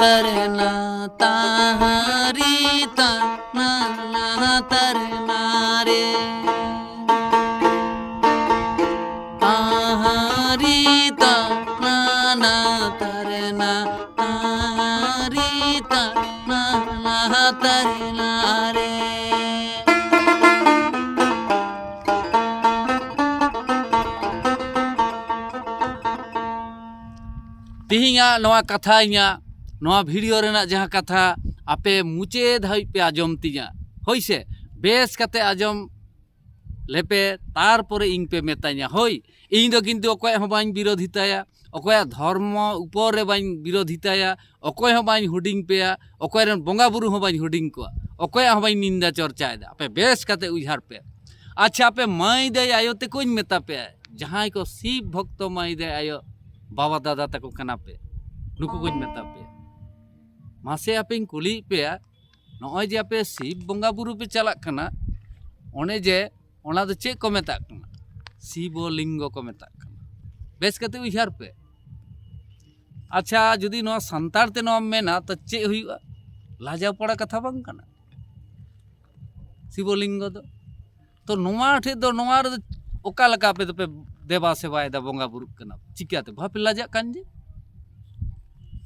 तरना ताहारी तना तरना रे ताहारी तना तरना ताहारी तना तरना रे तिहिङा नवा कथा इᱧᱟ नवा भिडियो रेना जहाँ कथा आपे मुचेद हाई पे आजम तिया होई से बेस कते आजम लेपे तारपरे इñ पे मेताइया होई इñ दो किन्तु अकोय हो बाñ विरोधिताया अकोय धर्म ऊपर रे बाñ विरोधिताया अकोय हो बाñ हुडिंग पेया अकोय रेन बोंगा बुरु हो बाñ हुडिंग को अकोय हो बाñ निंदा चर्चायदा आपे बेस कते उइहार पे अच्छा आपे माई दे आयो ते कोñ मेता पे जहाँ को शिव भक्त माई दे आयो बाबा दादा तक कना पे नुकु कोñ मेता पे मासे आपे कुली पे नॉय जे आपे शिव बोंगा बुरु पे चला कना ओने जे ओना दो चे को मेता कना शिवलिंग को मेता कना बेस कते उइहार पे अच्छा जुदी नो संतार ते नो मेना तो चे हुइगा लाजा पड़ा कथा बांग कना शिवलिंग दो तो नोवा ठे दो नोवा रे ओका लका पे तो पे देवा सेवाय दा बोंगा बुरु कना चिकाते भापे लाजा कांजे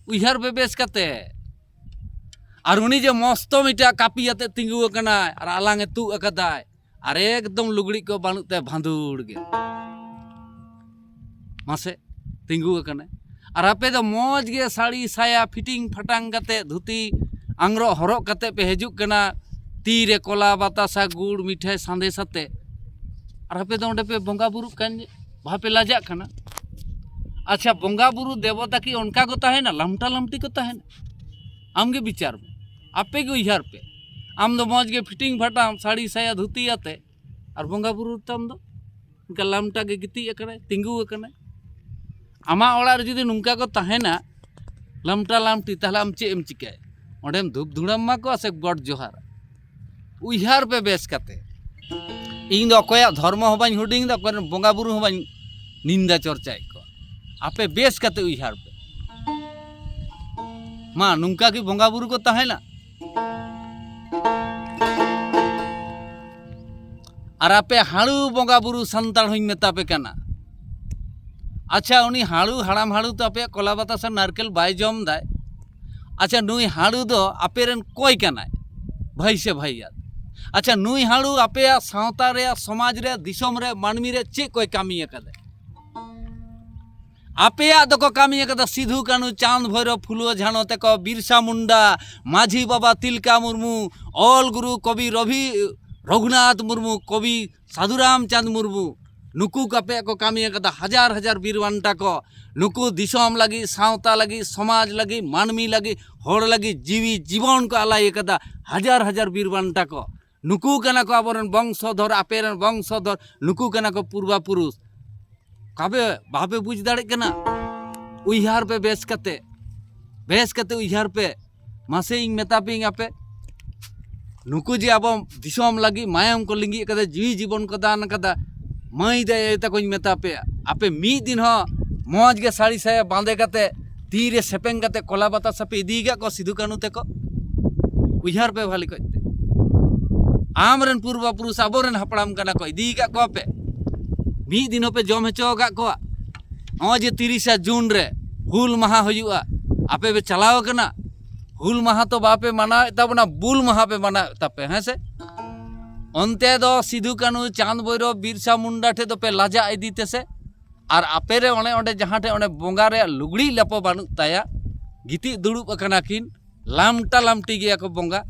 उइहार पे बेस कते और उनी जे मस्तो मिटा कापी आते तिंगु कना और आलांगे तु अकदाय और एकदम लुगड़ी को बानुते भांदुड़ गे मासे तिंगु कना और आपे दो मौज गे साड़ी साया फिटिंग फटांग कते धुती आंग्रो हरो कते पे हेजु कना तीरे कोला बतासा गुड़ मिठाई संदेश आते और आपे दो पे बोंगा बुरु कांजे भापे लाजा कना अच्छा बोंगा बुरु देवता की उनका को ताहे ना लमटा लमटी को ताहे ना आमगे विचार में आपे के उइहार पे आम दो मौज के फिटिंग फटाम साड़ी साया धुती आते और बोंगा बुरु तम दो उनका लमटा के गिती अकने तिंगु अकने आमा ओड़ा रे जुदी नुंका को ताहे ना लमटा लमटी ताहले आम चे एम चिकाय ओंडेम धूप धुड़ाम मा को से गॉड जोहार उइहार पे बेस कते इन दो अकोया धर्म हो बाñ हुडिंग दा पर बोंगा बुरु हो बाñ निंदा चर्चाय को आपे बेस कते उइहार पे मा नुंका की बोंगा बुरु को ताहेना और आपे हाड़ू बोंगा बुरु संताल हुई मेता पे कना अच्छा उनी हाड़ू हाड़ाम हाड़ू तो आपे कोला बतासा नारकेल बाय जम दाय अच्छा नुई हाड़ू दो आपे रेन कोई कनाय भाई से भाई याद अच्छा नुई हाड़ू आपे सावता रे समाज रे दिसोम रे मानमी रे चे कोई कामी कदे आपे दो कामी कदा सिधु कानू चांद भैरव फुलो झानो तक बिरसा मुंडा माझी बाबा तिलका मुर्मू ऑल गुरु कवि रवि रघुनाथ मुर्मू कवि साधुराम चंद मुर्मू नुकु कापे को कामी कदा हजार हजार बीरवांटा को नुकु दिसोम लगी सावता लगी समाज लगी मानमी लगी होड़ लगी जीवी जीवन को आलाय कदा हजार हजार बीरवांटा को नुकु कना को आबरन वंशधर आपेरन वंशधर नुकु कना को पूर्वा पुरुष काबे बापे बुझ दाड़े कना उइहार पे बेस कते उइहार पे मासे इñ मेता पे आपे नुकु जे अब दिसोम लगी मायम को लिंगी कदे जीवी जीवन को दान कदा माई दे एता कोñ मेता पे आपे मी दिन हो मौज के साड़ी साया बांधे कते तीरे सेपेंग कते कोला बाता सपे इदीगा को सिधु कानू ते को उइहार पे भाली को आमरन पूर्वा पुरुष आबोरन हपड़ाम कना को इदीगा को पे मी दिनों पे जम हेचो का को जे 30 जून रे हुल महा हुआ आपे पे चलाव कना हुल महा तो बापे मना तबना बुल महा पे मना तपे हैं से अंते दो सिधु कानू चांद भैरव बिरसा मुंडा ठे तो पे लाजा इदीते से और आपे रे ओने ओंडे जहाँ ठे ओने बोंगा रे लुगड़ी लपो बानु ताया गिती दुड़ुब अकना किन लामटा लामटी गया को बोंगा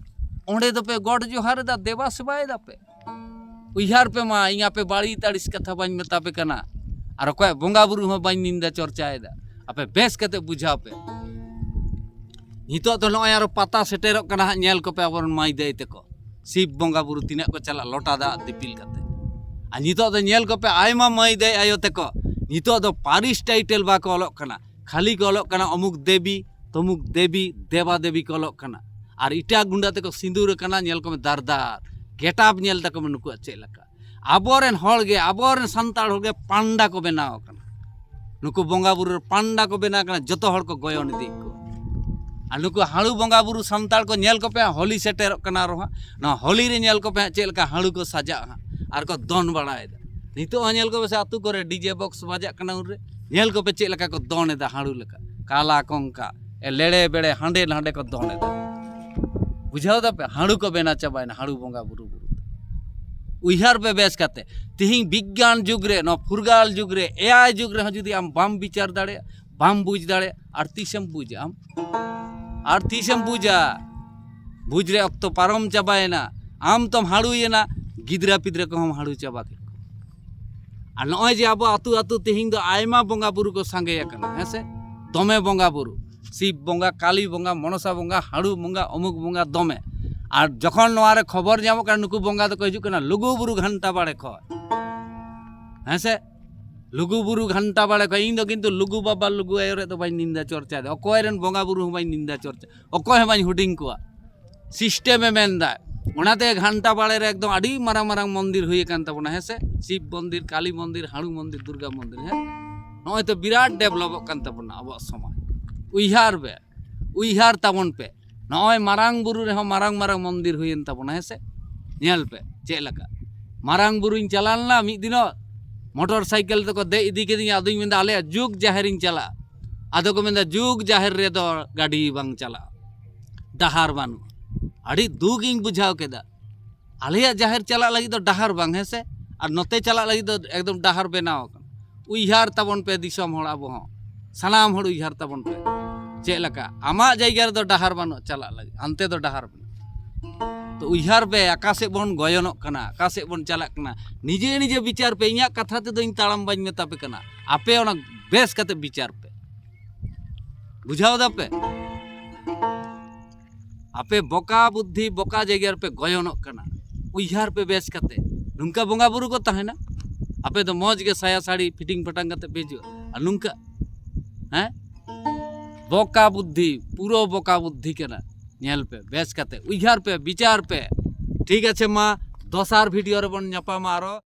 ओंडे तो पे गॉड जोहार दा देवा सेवाय दा पे उइहार पे मा इñा पे बाड़ी ताड़िस कथा बाñ मेता पे कना और कोई बोंगा बुरु हो बाñ निंदा चर्चाय दा आपे बेस कते बुझाव पे नितो तो नय आरो पाता सेटेरो कना नेल को पे आबरन माई दे तेको शिव बोंगा बुरु तिना को चला लोटा दा दिपिल कते आ नितो तो नेल को पे आयमा माई दे आयो तेको नितो तो पारिस टाइटल बा को ओलोक कना खाली को ओलोक कना अमुक देवी तमुक देवी देवा देवी को ओलोक कना और इटा गुंडा तेको सिंदूर कना नेल को में दारदार गेटाप नेल तक नुकु चे लका आबोरेन होड़गे आबोरेन संताड़ होड़गे पांडा को बनाव कना नुकु बोंगा बुरु पांडा को बना कना जतो होड़ को गयन दी को और नुकु हाड़ू बंगा बुरु सान्ताड़ को नेल को पे होली सेटेरोग कना रहा ना होली रे नेल को पे चेल का हाड़ू को सजा और को दोन बड़ाएदा नितो नेल को पे आतु करे डीजे बॉक्स बजा कना उरे नेल को पे चेल का को दोनेदा हाड़ू लेका काला कंका ए लेड़े बेड़े हांडे नांडे को दोनेदा बुझाओ दा पे हाड़ू को बेना चाबायना हाड़ू बंगा बुरु उइहार पे बेस काते तिहिं विज्ञान जुग रे न फुरगाल जुग रे एआई जुग रे जुदी आम बाम विचार दाड़े बाम बुझ दाड़े और तीसम बुझा और तीसम बुझा बुझ रे अक्तो पारम चाबायना आम तम हाड़ुयेना गिदरा पिदरा को हम हाड़ू चाबा के और नय जे अब आतु आतु तिहिं दो आयमा बंगा बुरु को सांगे याकना हेसे दमे बंगा बुरु शिव बंगा काली बंगा मनसा बंगा हाड़ू बंगा अमुक बंगा दमे और जखन नोआरे खबर जामो नुकु बंगा तो हिजू कना लुगु बुरु घंटा बाड़े खय हेसे लुगु बुरु घंटा बाड़े खय इन दो किन्तु लुगु बाबा लुगु आयो रे तो बाई निंदा चर्चा दे अकय रेन बंगा बुरु बाई निंदा चर्चा अकय बाई हुडिंग कोआ सिस्टेम मेनदा ओनाते घंटा बाड़े रे एकदम आडी मारांग मारांग मंदिर हुई कान तबना हेसे शिव मंदिर काली मंदिर हाड़ू मंदिर दुर्गा मंदिर हे नय तो बिराट डेवलप कान तबना अब समाज उइहार ताबन पे नय मारांग बुरु रे मारांग मारांग मंदिर हुई तबना हेसे नेल पे चेक लका मारांग बुरुኝ चलालना मिद दिन मोटर साइकिल तो दे इदी केदिं आदोኝ मेंदा आले जुग जाहेरिኝ चला आदो को मेंदा जुग जाहेर रे दो गाड़ी बांग चला डहार बानु आड़ी दुगिंग बुझाव केदा आलेया जाहेर चला लगी तो डहार बांग हेसे और नते चला लगी तो एकदम डहार बनाव उइहार ताबन पे दिसम हड़ अब सानाम हड़ उइहार ताबन पे चेक लका आमा जायगा रे दो डहार बानु चला लगी अंते दो डहार बना तो उइहार पे आकाशे बन गयनक कना आकाशे बन चला कना निजे निजे विचार पे इया कथा ते दोኝ ताड़ाम बाñ मेता पे कना आपे ओना बेस कते विचार पे बुझाओ दा पे आपे बोका बुद्धि बोका जायगा पे गयनक कना उइहार पे बेस कते नुंका बंगा बुरु को ताहेना आपे तो मौज के साया साड़ी फिटिंग पटांग कते भेजो और नुंका हैं बोका बुद्धि पूरा बोका बुद्धि केना नेल पे बेस कते उइहार पे विचार पे ठीक है मा दोसार भिडियो रे बन ᱧᱟᱯᱟᱢᱟ आरो।